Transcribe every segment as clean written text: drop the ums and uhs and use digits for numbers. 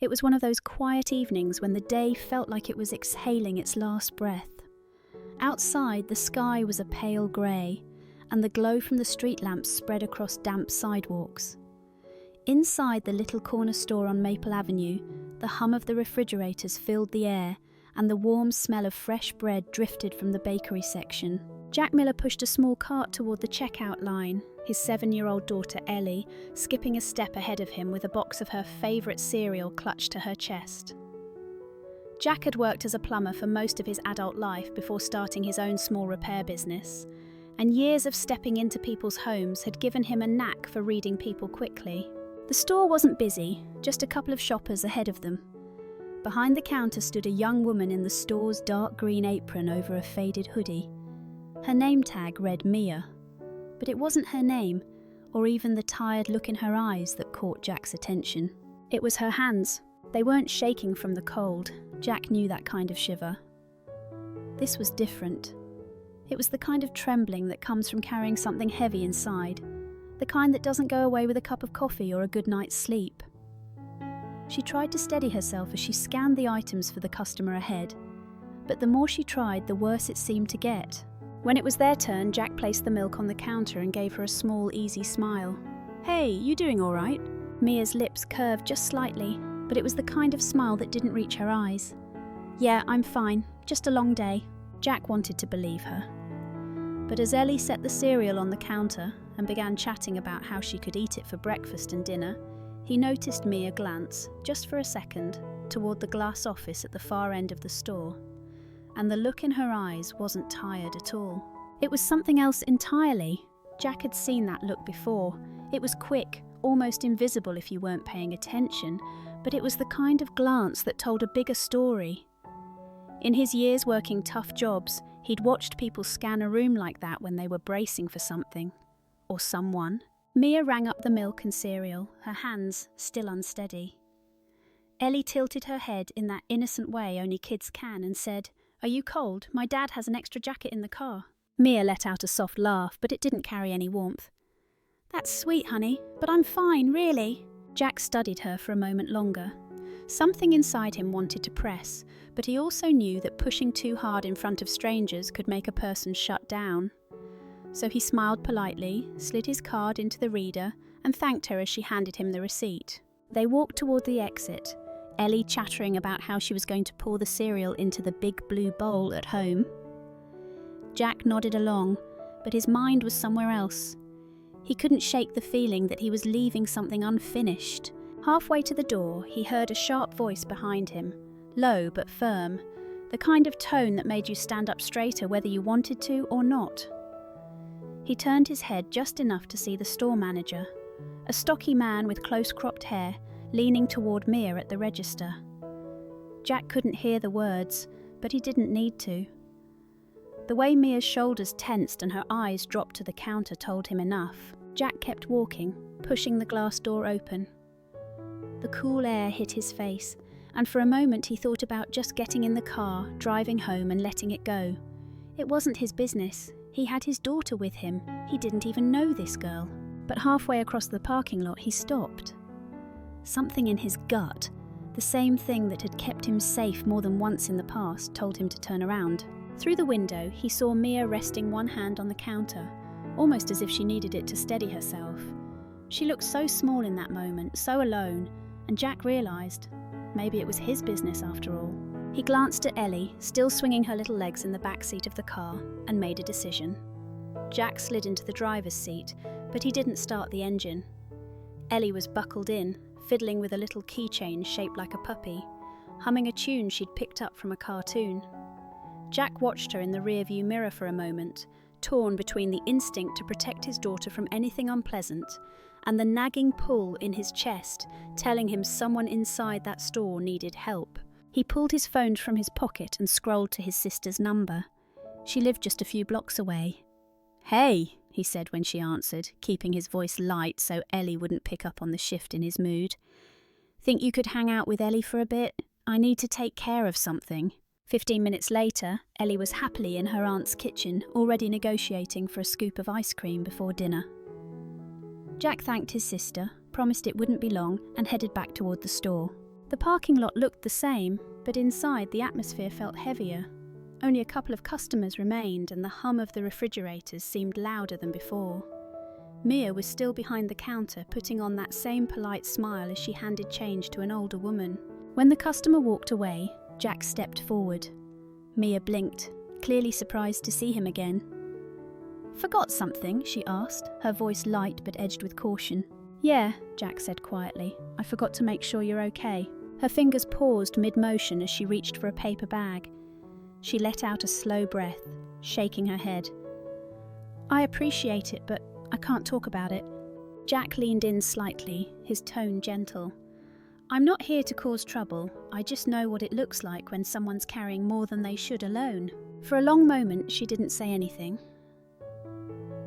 It was one of those quiet evenings when the day felt like it was exhaling its last breath. Outside, the sky was a pale grey, and the glow from the street lamps spread across damp sidewalks. Inside the little corner store on Maple Avenue, the hum of the refrigerators filled the air, and the warm smell of fresh bread drifted from the bakery section. Jack Miller pushed a small cart toward the checkout line, his 7-year-old daughter Ellie skipping a step ahead of him with a box of her favourite cereal clutched to her chest. Jack had worked as a plumber for most of his adult life before starting his own small repair business, and years of stepping into people's homes had given him a knack for reading people quickly. The store wasn't busy, just a couple of shoppers ahead of them. Behind the counter stood a young woman in the store's dark green apron over a faded hoodie. Her name tag read Mia, but it wasn't her name, or even the tired look in her eyes that caught Jack's attention. It was her hands. They weren't shaking from the cold. Jack knew that kind of shiver. This was different. It was the kind of trembling that comes from carrying something heavy inside, the kind that doesn't go away with a cup of coffee or a good night's sleep. She tried to steady herself as she scanned the items for the customer ahead, but the more she tried, the worse it seemed to get. When it was their turn, Jack placed the milk on the counter and gave her a small, easy smile. "Hey, you doing all right?" Mia's lips curved just slightly, but it was the kind of smile that didn't reach her eyes. "Yeah, I'm fine. Just a long day." Jack wanted to believe her. But as Ellie set the cereal on the counter and began chatting about how she could eat it for breakfast and dinner, he noticed Mia glance, just for a second, toward the glass office at the far end of the store. And the look in her eyes wasn't tired at all. It was something else entirely. Jack had seen that look before. It was quick, almost invisible if you weren't paying attention, but it was the kind of glance that told a bigger story. In his years working tough jobs, he'd watched people scan a room like that when they were bracing for something. Or someone. Mia rang up the milk and cereal, her hands still unsteady. Ellie tilted her head in that innocent way only kids can and said, "Are you cold? My dad has an extra jacket in the car." Mia let out a soft laugh, but it didn't carry any warmth. "That's sweet, honey, but I'm fine, really." Jack studied her for a moment longer. Something inside him wanted to press, but he also knew that pushing too hard in front of strangers could make a person shut down. So he smiled politely, slid his card into the reader, and thanked her as she handed him the receipt. They walked toward the exit, Ellie chattering about how she was going to pour the cereal into the big blue bowl at home. Jack nodded along, but his mind was somewhere else. He couldn't shake the feeling that he was leaving something unfinished. Halfway to the door, he heard a sharp voice behind him, low but firm, the kind of tone that made you stand up straighter whether you wanted to or not. He turned his head just enough to see the store manager, a stocky man with close-cropped hair, leaning toward Mia at the register. Jack couldn't hear the words, but he didn't need to. The way Mia's shoulders tensed and her eyes dropped to the counter told him enough. Jack kept walking, pushing the glass door open. The cool air hit his face, and for a moment he thought about just getting in the car, driving home and letting it go. It wasn't his business. He had his daughter with him. He didn't even know this girl. But halfway across the parking lot he stopped. Something in his gut, the same thing that had kept him safe more than once in the past, told him to turn around. Through the window, he saw Mia resting one hand on the counter, almost as if she needed it to steady herself. She looked so small in that moment, so alone, and Jack realised maybe it was his business after all. He glanced at Ellie, still swinging her little legs in the back seat of the car, and made a decision. Jack slid into the driver's seat, but he didn't start the engine. Ellie was buckled in, fiddling with a little keychain shaped like a puppy, humming a tune she'd picked up from a cartoon. Jack watched her in the rearview mirror for a moment, torn between the instinct to protect his daughter from anything unpleasant and the nagging pull in his chest telling him someone inside that store needed help. He pulled his phone from his pocket and scrolled to his sister's number. She lived just a few blocks away. "Hey," he said when she answered, keeping his voice light so Ellie wouldn't pick up on the shift in his mood. "Think you could hang out with Ellie for a bit? I need to take care of something." 15 minutes later, Ellie was happily in her aunt's kitchen, already negotiating for a scoop of ice cream before dinner. Jack thanked his sister, promised it wouldn't be long, and headed back toward the store. The parking lot looked the same, but inside the atmosphere felt heavier. Only a couple of customers remained, and the hum of the refrigerators seemed louder than before. Mia was still behind the counter, putting on that same polite smile as she handed change to an older woman. When the customer walked away, Jack stepped forward. Mia blinked, clearly surprised to see him again. "Forgot something?" she asked, her voice light but edged with caution. "Yeah," Jack said quietly. "I forgot to make sure you're okay." Her fingers paused mid-motion as she reached for a paper bag. She let out a slow breath, shaking her head. "I appreciate it, but I can't talk about it." Jack leaned in slightly, his tone gentle. "I'm not here to cause trouble. I just know what it looks like when someone's carrying more than they should alone." For a long moment, she didn't say anything.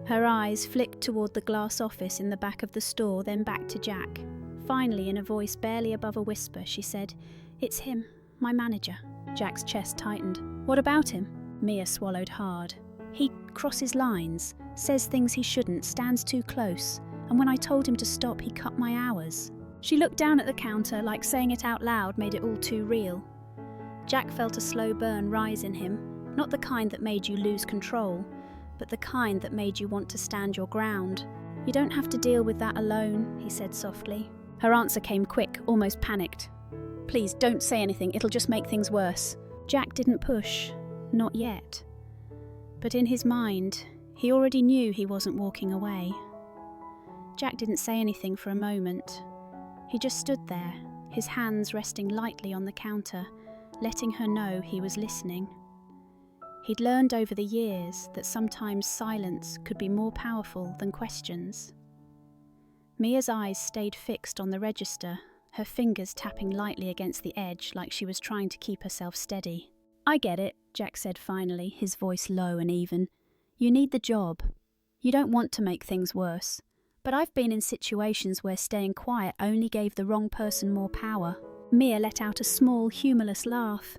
Her eyes flicked toward the glass office in the back of the store, then back to Jack. Finally, in a voice barely above a whisper, she said, "It's him, my manager." Jack's chest tightened. "What about him?" Mia swallowed hard. "He crosses lines, says things he shouldn't, stands too close, and when I told him to stop, he cut my hours." She looked down at the counter, like saying it out loud made it all too real. Jack felt a slow burn rise in him, not the kind that made you lose control, but the kind that made you want to stand your ground. "You don't have to deal with that alone," he said softly. Her answer came quick, almost panicked. "Please, don't say anything, it'll just make things worse." Jack didn't push, not yet. But in his mind, he already knew he wasn't walking away. Jack didn't say anything for a moment. He just stood there, his hands resting lightly on the counter, letting her know he was listening. He'd learned over the years that sometimes silence could be more powerful than questions. Mia's eyes stayed fixed on the register, her fingers tapping lightly against the edge like she was trying to keep herself steady. "I get it," Jack said finally, his voice low and even. "You need the job. You don't want to make things worse. But I've been in situations where staying quiet only gave the wrong person more power." Mia let out a small, humorless laugh.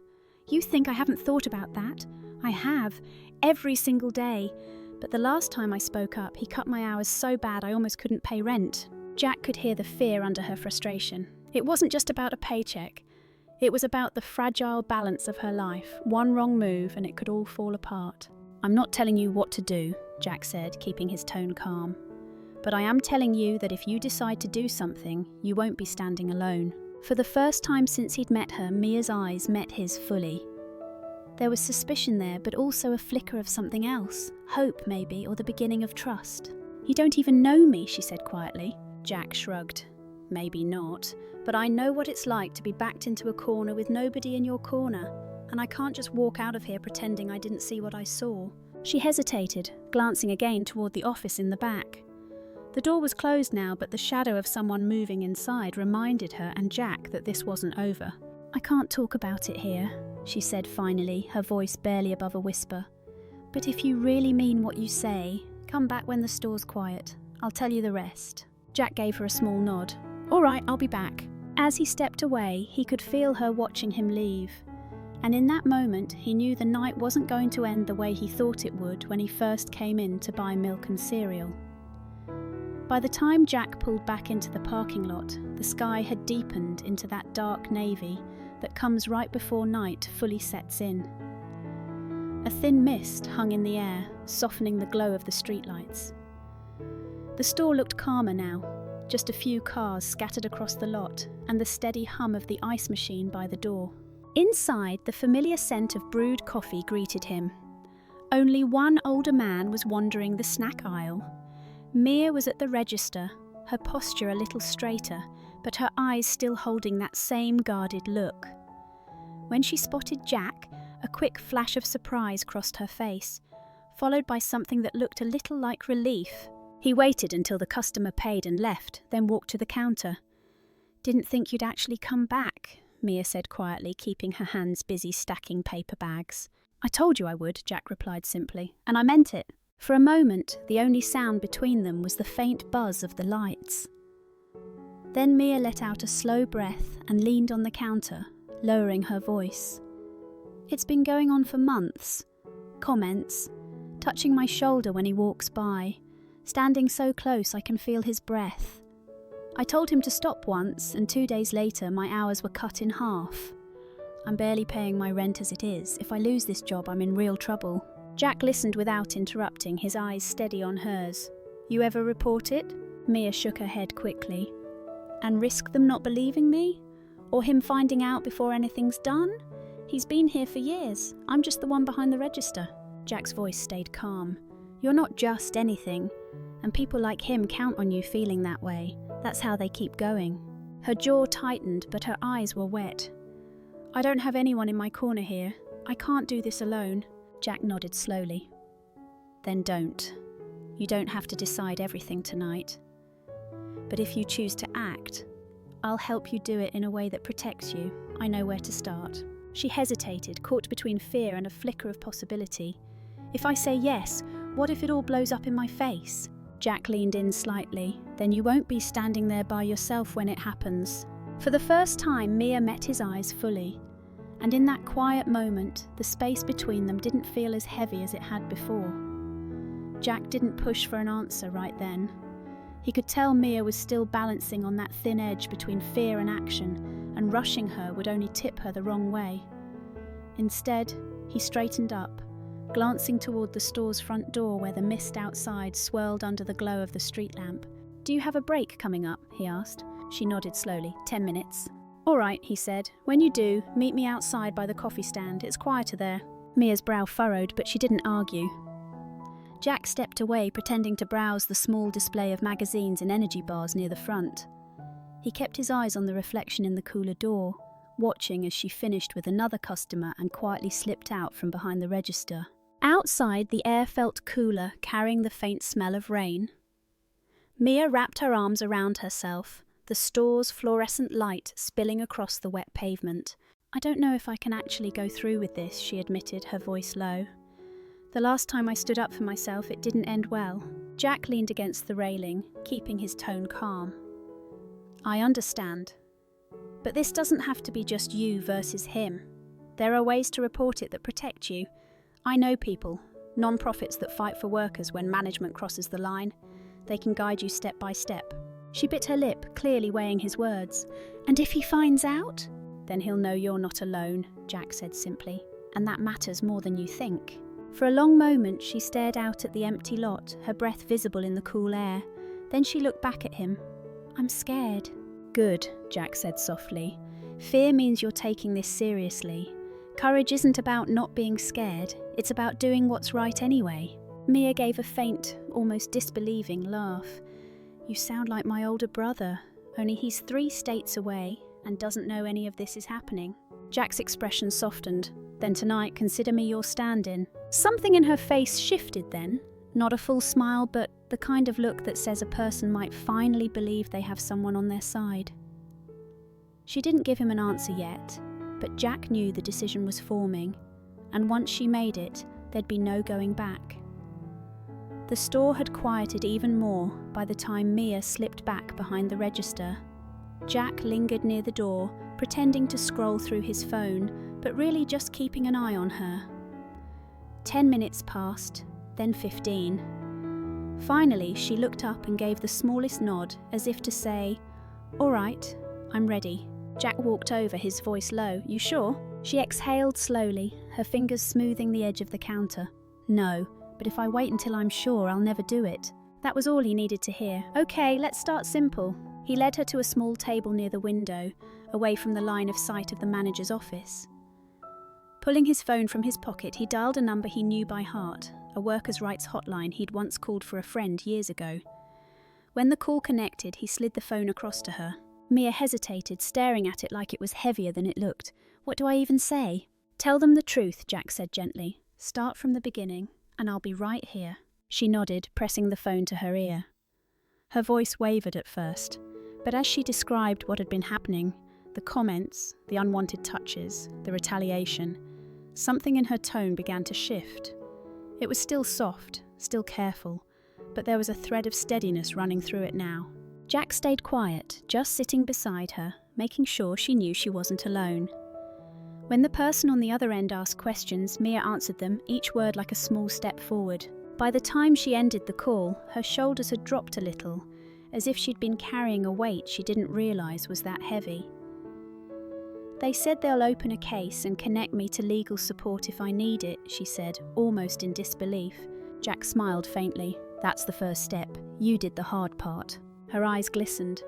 "You think I haven't thought about that? I have, every single day. But the last time I spoke up, he cut my hours so bad I almost couldn't pay rent." Jack could hear the fear under her frustration. It wasn't just about a paycheck. It was about the fragile balance of her life. One wrong move and it could all fall apart. "I'm not telling you what to do," Jack said, keeping his tone calm. "But I am telling you that if you decide to do something, you won't be standing alone." For the first time since he'd met her, Mia's eyes met his fully. There was suspicion there, but also a flicker of something else. Hope, maybe, or the beginning of trust. "You don't even know me," she said quietly. Jack shrugged. "Maybe not, but I know what it's like to be backed into a corner with nobody in your corner, and I can't just walk out of here pretending I didn't see what I saw." She hesitated, glancing again toward the office in the back. The door was closed now, but the shadow of someone moving inside reminded her and Jack that this wasn't over. "I can't talk about it here," she said finally, her voice barely above a whisper. "But if you really mean what you say, come back when the store's quiet. I'll tell you the rest." Jack gave her a small nod. "All right, I'll be back." As he stepped away, he could feel her watching him leave. And in that moment, he knew the night wasn't going to end the way he thought it would when he first came in to buy milk and cereal. By the time Jack pulled back into the parking lot, the sky had deepened into that dark navy that comes right before night fully sets in. A thin mist hung in the air, softening the glow of the streetlights. The store looked calmer now, just a few cars scattered across the lot and the steady hum of the ice machine by the door. Inside, the familiar scent of brewed coffee greeted him. Only one older man was wandering the snack aisle. Mia was at the register, her posture a little straighter, but her eyes still holding that same guarded look. When she spotted Jack, a quick flash of surprise crossed her face, followed by something that looked a little like relief. He waited until the customer paid and left, then walked to the counter. "Didn't think you'd actually come back," Mia said quietly, keeping her hands busy stacking paper bags. "I told you I would," Jack replied simply, "and I meant it." For a moment, the only sound between them was the faint buzz of the lights. Then Mia let out a slow breath and leaned on the counter, lowering her voice. "It's been going on for months. Comments, touching my shoulder when he walks by, standing so close I can feel his breath. I told him to stop once, and 2 days later my hours were cut in half. I'm barely paying my rent as it is. If I lose this job, I'm in real trouble. Jack listened without interrupting, his eyes steady on hers. You ever report it? Mia shook her head quickly. And risk them not believing me? Or him finding out before anything's done? He's been here for years. I'm just the one behind the register. Jack's voice stayed calm. You're not just anything, and people like him count on you feeling that way. That's how they keep going. Her jaw tightened, but her eyes were wet. I don't have anyone in my corner here. I can't do this alone. Jack nodded slowly. Then don't. You don't have to decide everything tonight. But if you choose to act, I'll help you do it in a way that protects you. I know where to start. She hesitated, caught between fear and a flicker of possibility. If I say yes, what if it all blows up in my face? Jack leaned in slightly. Then you won't be standing there by yourself when it happens. For the first time, Mia met his eyes fully. And in that quiet moment, the space between them didn't feel as heavy as it had before. Jack didn't push for an answer right then. He could tell Mia was still balancing on that thin edge between fear and action, and rushing her would only tip her the wrong way. Instead, he straightened up, glancing toward the store's front door where the mist outside swirled under the glow of the street lamp. Do you have a break coming up? He asked. She nodded slowly. 10 minutes. All right, he said. When you do, meet me outside by the coffee stand. It's quieter there. Mia's brow furrowed, but she didn't argue. Jack stepped away, pretending to browse the small display of magazines and energy bars near the front. He kept his eyes on the reflection in the cooler door, watching as she finished with another customer and quietly slipped out from behind the register. Outside, the air felt cooler, carrying the faint smell of rain. Mia wrapped her arms around herself, the store's fluorescent light spilling across the wet pavement. I don't know if I can actually go through with this, she admitted, her voice low. The last time I stood up for myself, it didn't end well. Jack leaned against the railing, keeping his tone calm. I understand. But this doesn't have to be just you versus him. There are ways to report it that protect you. I know people, non-profits that fight for workers when management crosses the line. They can guide you step by step. She bit her lip, clearly weighing his words. And if he finds out? Then he'll know you're not alone, Jack said simply. And that matters more than you think. For a long moment, she stared out at the empty lot, her breath visible in the cool air. Then she looked back at him. I'm scared. Good, Jack said softly. Fear means you're taking this seriously. Courage isn't about not being scared, it's about doing what's right anyway. Mia gave a faint, almost disbelieving laugh. You sound like my older brother, only he's 3 states away and doesn't know any of this is happening. Jack's expression softened. Then tonight, consider me your stand-in. Something in her face shifted then. Not a full smile, but the kind of look that says a person might finally believe they have someone on their side. She didn't give him an answer yet, but Jack knew the decision was forming, and once she made it, there'd be no going back. The store had quieted even more by the time Mia slipped back behind the register. Jack lingered near the door, pretending to scroll through his phone, but really just keeping an eye on her. 10 minutes passed, then 15. Finally, she looked up and gave the smallest nod, as if to say, All right, I'm ready. Jack walked over, his voice low. You sure? She exhaled slowly, her fingers smoothing the edge of the counter. No, but if I wait until I'm sure, I'll never do it. That was all he needed to hear. Okay, let's start simple. He led her to a small table near the window, away from the line of sight of the manager's office. Pulling his phone from his pocket, he dialed a number he knew by heart, a workers' rights hotline he'd once called for a friend years ago. When the call connected, he slid the phone across to her. Mia hesitated, staring at it like it was heavier than it looked. What do I even say? Tell them the truth, Jack said gently. Start from the beginning, and I'll be right here. She nodded, pressing the phone to her ear. Her voice wavered at first, but as she described what had been happening, the comments, the unwanted touches, the retaliation, something in her tone began to shift. It was still soft, still careful, but there was a thread of steadiness running through it now. Jack stayed quiet, just sitting beside her, making sure she knew she wasn't alone. When the person on the other end asked questions, Mia answered them, each word like a small step forward. By the time she ended the call, her shoulders had dropped a little, as if she'd been carrying a weight she didn't realise was that heavy. "They said they'll open a case and connect me to legal support if I need it," she said, almost in disbelief. Jack smiled faintly. "That's the first step. You did the hard part." Her eyes glistened.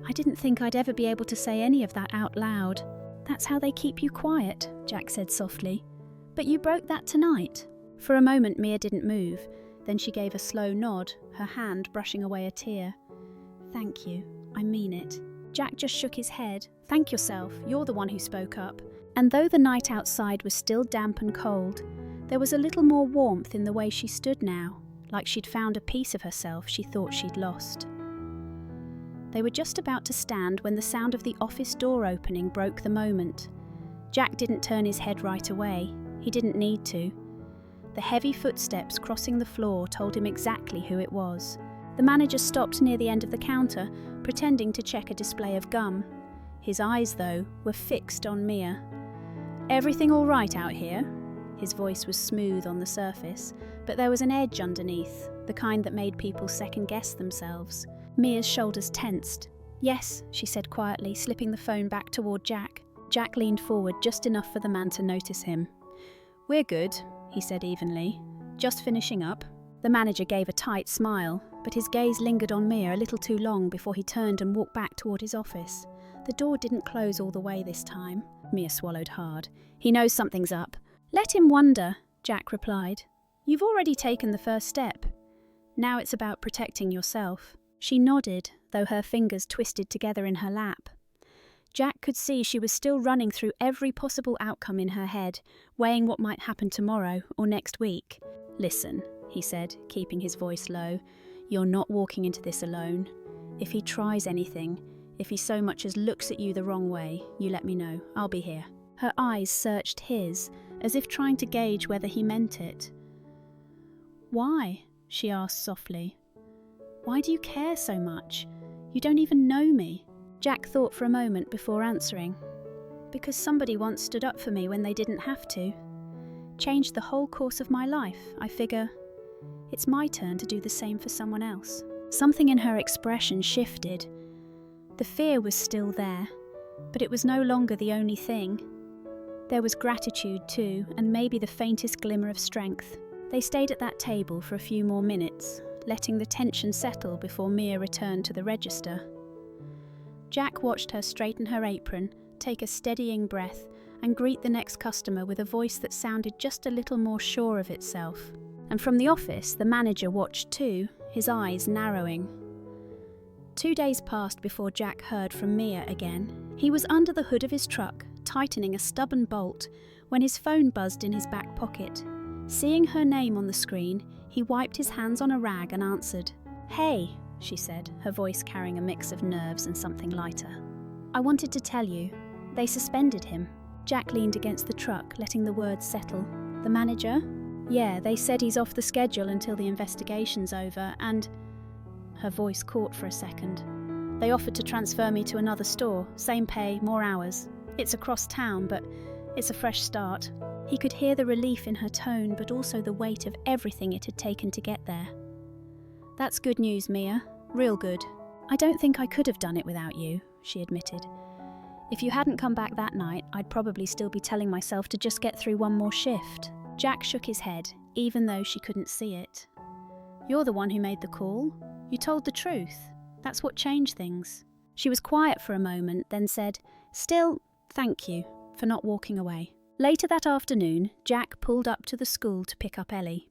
"I didn't think I'd ever be able to say any of that out loud." "That's how they keep you quiet," Jack said softly. "But you broke that tonight." For a moment Mia didn't move. Then she gave a slow nod, her hand brushing away a tear. "Thank you. I mean it." Jack just shook his head. "Thank yourself. You're the one who spoke up." And though the night outside was still damp and cold, there was a little more warmth in the way she stood now, like she'd found a piece of herself she thought she'd lost. They were just about to stand when the sound of the office door opening broke the moment. Jack didn't turn his head right away. He didn't need to. The heavy footsteps crossing the floor told him exactly who it was. The manager stopped near the end of the counter, pretending to check a display of gum. His eyes, though, were fixed on Mia. "Everything all right out here?" His voice was smooth on the surface, but there was an edge underneath, the kind that made people second-guess themselves. Mia's shoulders tensed. "Yes," she said quietly, slipping the phone back toward Jack. Jack leaned forward just enough for the man to notice him. "We're good," he said evenly. "Just finishing up." The manager gave a tight smile, but his gaze lingered on Mia a little too long before he turned and walked back toward his office. The door didn't close all the way this time. Mia swallowed hard. "He knows something's up." "Let him wonder," Jack replied. "You've already taken the first step. Now it's about protecting yourself." She nodded, though her fingers twisted together in her lap. Jack could see she was still running through every possible outcome in her head, weighing what might happen tomorrow or next week. "Listen," he said, keeping his voice low, "you're not walking into this alone. If he tries anything, if he so much as looks at you the wrong way, you let me know. I'll be here." Her eyes searched his, as if trying to gauge whether he meant it. "Why?" she asked softly. "Why do you care so much? You don't even know me." Jack thought for a moment before answering. "Because somebody once stood up for me when they didn't have to. Changed the whole course of my life. I figure it's my turn to do the same for someone else." Something in her expression shifted. The fear was still there, but it was no longer the only thing. There was gratitude too, and maybe the faintest glimmer of strength. They stayed at that table for a few more minutes, letting the tension settle before Mia returned to the register. Jack watched her straighten her apron, take a steadying breath, and greet the next customer with a voice that sounded just a little more sure of itself. And from the office, the manager watched too, his eyes narrowing. 2 days passed before Jack heard from Mia again. He was under the hood of his truck, tightening a stubborn bolt, when his phone buzzed in his back pocket. Seeing her name on the screen, he wiped his hands on a rag and answered. "Hey," she said, her voice carrying a mix of nerves and something lighter. "I wanted to tell you. They suspended him." Jack leaned against the truck, letting the words settle. "The manager?" "Yeah, they said he's off the schedule until the investigation's over, and..." Her voice caught for a second. "They offered to transfer me to another store, same pay, more hours. It's across town, but it's a fresh start." He could hear the relief in her tone, but also the weight of everything it had taken to get there. "That's good news, Mia. Real good. I don't think I could have done it without you," she admitted. "If you hadn't come back that night, I'd probably still be telling myself to just get through one more shift." Jack shook his head, even though she couldn't see it. "You're the one who made the call. You told the truth. That's what changed things." She was quiet for a moment, then said, "Still, thank you for not walking away." Later that afternoon, Jack pulled up to the school to pick up Ellie.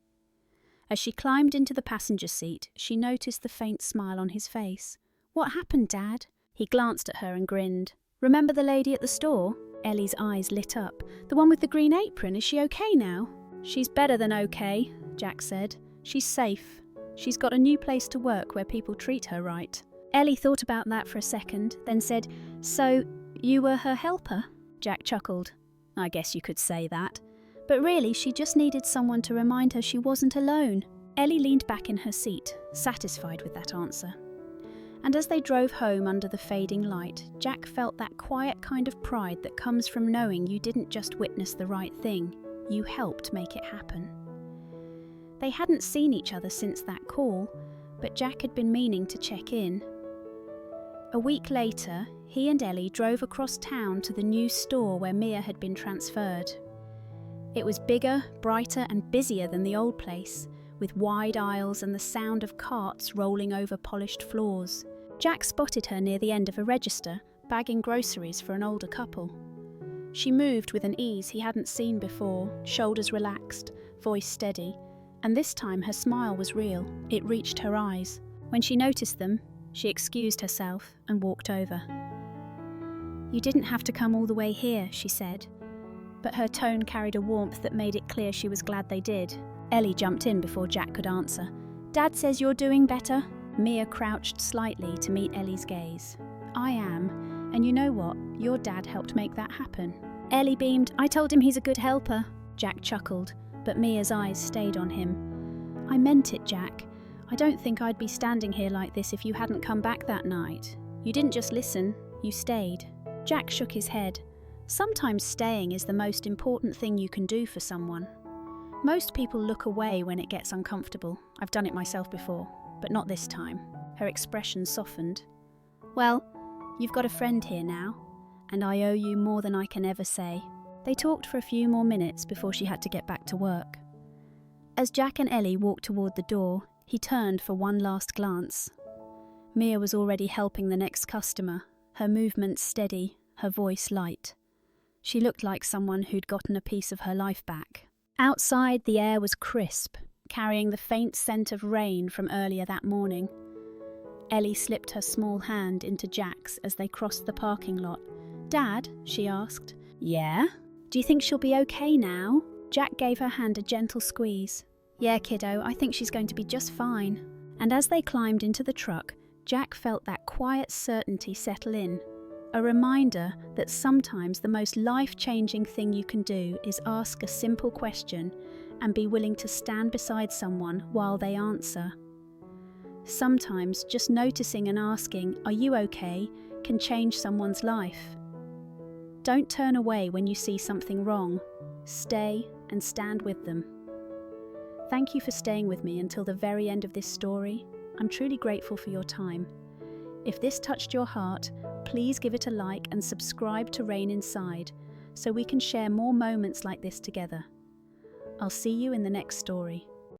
As she climbed into the passenger seat, she noticed the faint smile on his face. "What happened, Dad?" He glanced at her and grinned. "Remember the lady at the store?" Ellie's eyes lit up. "The one with the green apron, is she okay now?" "She's better than okay," Jack said. "She's safe. She's got a new place to work where people treat her right." Ellie thought about that for a second, then said, "So, you were her helper?" Jack chuckled. "I guess you could say that. But really, she just needed someone to remind her she wasn't alone." Ellie leaned back in her seat, satisfied with that answer. And as they drove home under the fading light, Jack felt that quiet kind of pride that comes from knowing you didn't just witness the right thing, you helped make it happen. They hadn't seen each other since that call, but Jack had been meaning to check in. A week later, he and Ellie drove across town to the new store where Mia had been transferred. It was bigger, brighter and busier than the old place, with wide aisles and the sound of carts rolling over polished floors. Jack spotted her near the end of a register, bagging groceries for an older couple. She moved with an ease he hadn't seen before, shoulders relaxed, voice steady, and this time her smile was real. It reached her eyes. When she noticed them, she excused herself and walked over. "You didn't have to come all the way here," she said, but her tone carried a warmth that made it clear she was glad they did. Ellie jumped in before Jack could answer. "Dad says you're doing better." Mia crouched slightly to meet Ellie's gaze. "I am, and you know what? Your dad helped make that happen." Ellie beamed. "I told him he's a good helper." Jack chuckled, but Mia's eyes stayed on him. "I meant it, Jack. I don't think I'd be standing here like this if you hadn't come back that night. You didn't just listen, you stayed." Jack shook his head. Sometimes staying is the most important thing you can do for someone. Most people look away when it gets uncomfortable. I've done it myself before, but not this time. Her expression softened. "Well, you've got a friend here now, and I owe you more than I can ever say." They talked for a few more minutes before she had to get back to work. As Jack and Ellie walked toward the door, he turned for one last glance. Mia was already helping the next customer, her movements steady, her voice light. She looked like someone who'd gotten a piece of her life back. Outside, the air was crisp, carrying the faint scent of rain from earlier that morning. Ellie slipped her small hand into Jack's as they crossed the parking lot. "Dad?" she asked. "Yeah?" "Do you think she'll be okay now?" Jack gave her hand a gentle squeeze. "Yeah, kiddo, I think she's going to be just fine." And as they climbed into the truck, Jack felt that quiet certainty settle in. A reminder that sometimes the most life-changing thing you can do is ask a simple question and be willing to stand beside someone while they answer. Sometimes just noticing and asking, "Are you okay?" can change someone's life. Don't turn away when you see something wrong. Stay and stand with them. Thank you for staying with me until the very end of this story. I'm truly grateful for your time. If this touched your heart, please give it a like and subscribe to Rain Inside so we can share more moments like this together. I'll see you in the next story.